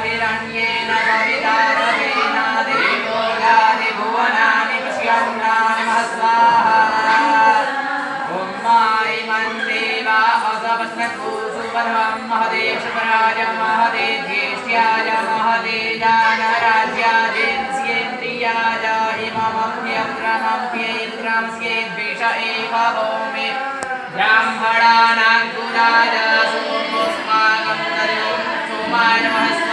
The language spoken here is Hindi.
हिरण्येन भवितारवेण देवो यानि भुवनानि पश्यन्नानि महस्वाहा ॐ मायिमं देवा असपस्मत्भूषु परमं महदेशपराय महदेज्येष्ठ्याय महदेजानराज्यादेन्द्रियाय इममप्यक्रमप्येन्द्रंस्येद्विष एव भौमि ब्राह्मणानां कुलाय सोमोऽस्माकं तयो सोमाय नमः